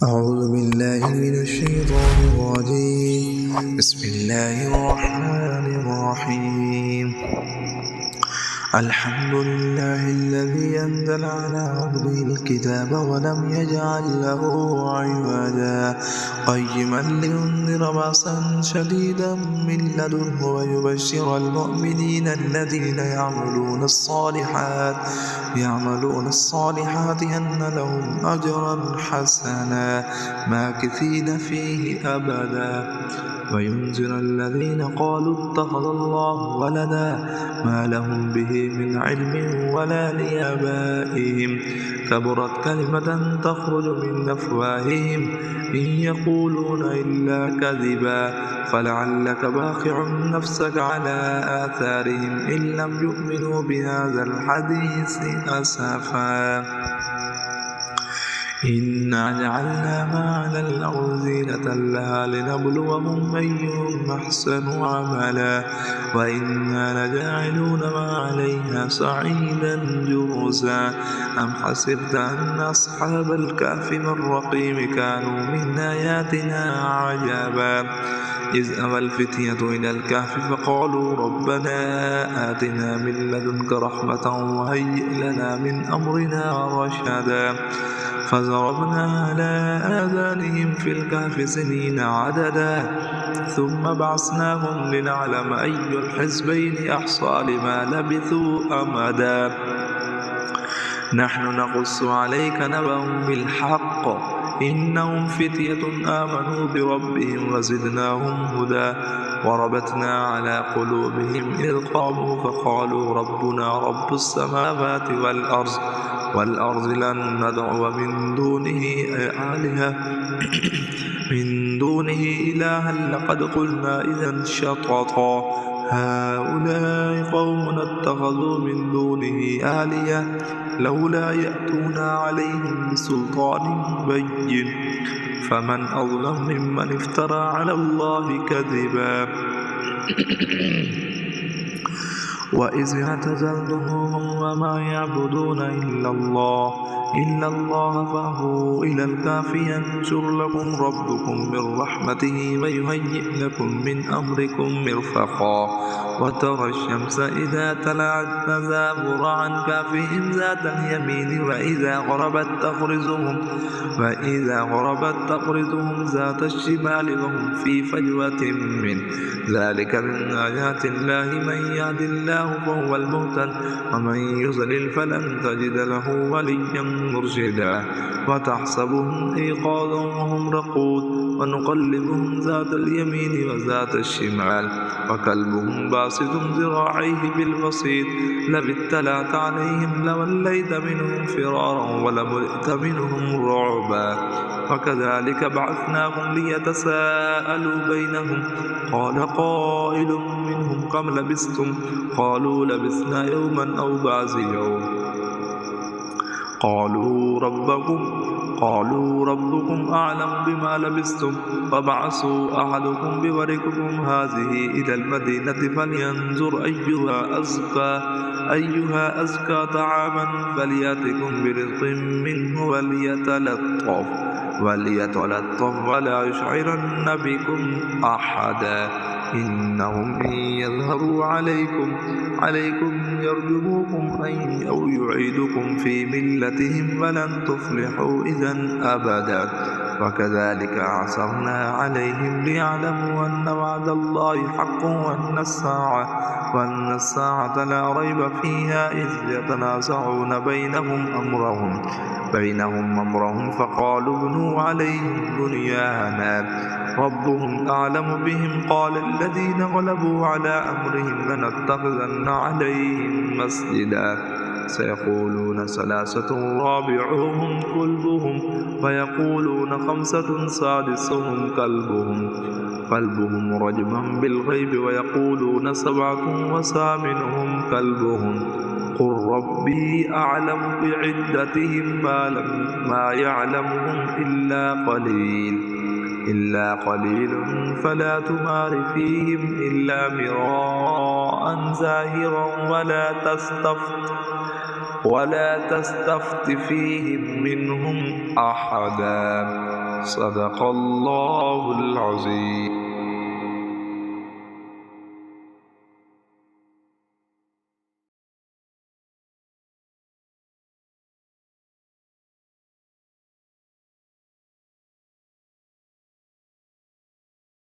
أعوذ بالله من الشيطان الرجيم. بسم الله الرحمن الرحيم. الحمد لله الذي أنزل على عبده الكتاب ولم يجعل له عوجا قيما لينذر بأسا شديدا من لدنه ويبشر المؤمنين الذين يعملون الصالحات أن لهم أجرا حسنا ماكثين فيه أبدا وينذر الذين قالوا اتخذ الله ولدا ما لهم به من علم ولا لآبائهم كبرت كلمة تخرج من أفواههم إن يقولون إلا كذبا فلعلك باخع نفسك على آثارهم إن لم يؤمنوا بهذا الحديث أسفا إنا جعلنا ما على الأرض زينة لها لنبلوهم أيهم أحسن عملا وإنا لجاعلون ما عليها صعيدا جرزا أم حسبت أن أصحاب الكهف والرقيم كانوا من آياتنا عجبا إذ أوى الفتية إلى الكهف فقالوا ربنا آتنا من لدنك رحمة وهيئ لنا من أمرنا رشدا فضربنا على آذانهم في الكهف سنين عددا ثم بعثناهم لنعلم أي الحزبين أحصى لما لبثوا أمدا نحن نقص عليك نبأهم بالحق إنهم فتية آمنوا بربهم وزدناهم هدى وربتنا على قلوبهم إذ قاموا فقالوا ربنا رب السماوات والأرض لن ندعو من دونه إلها لقد قلنا إذا شططا هؤلاء قوم اتخذوا من دونه آلهة لولا يأتون عليهم بسلطان بين فمن أظلم ممن افترى على الله كذبا وإذ اعتزلتموهم وما يعبدون إلا الله فأووا إلى الكهف ينشر لكم ربكم من رحمته ويهيئ لكم من أمركم مرفقا وترى الشمس إذا طلعت تزاور عن كهفهم ذات اليمين وإذا غربت تقرضهم ذات الشمال وهم في فجوة منه ذلك من آيات الله من يهد الله فهو المهتد ومن يضلل فلن تجد له وليا مرشدا وتحسبهم أيقاظا وهم رقود ونقلبهم ذات اليمين وذات الشمال وكلبهم باسط ذراعيه بالوسيط لو اطلعت عليهم لوليت منهم فرارا ولملئت منهم رعبا وكذلك بعثناهم ليتساءلوا بينهم قال قائل منهم كم لبثتم قالوا لبثنا يوما أو بعض يوم قالوا ربكم أعلم بما لبثتم فابعثوا أحدكم بورقكم هذه إلى المدينة فلينظر أيها أزكى طعاما فليأتكم برزق منه وليتلطف ولا يشعرن بكم أحدا إنهم إن يظهروا عليكم يرجموكم أو يعيدكم في ملتهم فلن تفلحوا إذا أبدا وكذلك عثرنا عليهم ليعلموا أن وعد الله حق وأن الساعة لا ريب فيها إذ يتنازعون بينهم أمرهم فقالوا ابنوا عليهم بنيانا ربهم أعلم بهم قال الذين غلبوا على أمرهم لنتخذن عليهم مسجدا سيقولون ثلاثة رابعهم كلبهم ويقولون خمسة سادسهم كلبهم رجما بالغيب ويقولون سبعة وثامنهم كلبهم قل ربي أعلم بعدتهم ما يعلمهم إلا قليل فلا تمار فيهم إلا مراء زاهرا ولا تستفت فيهم منهم أحدا صدق الله العظيم.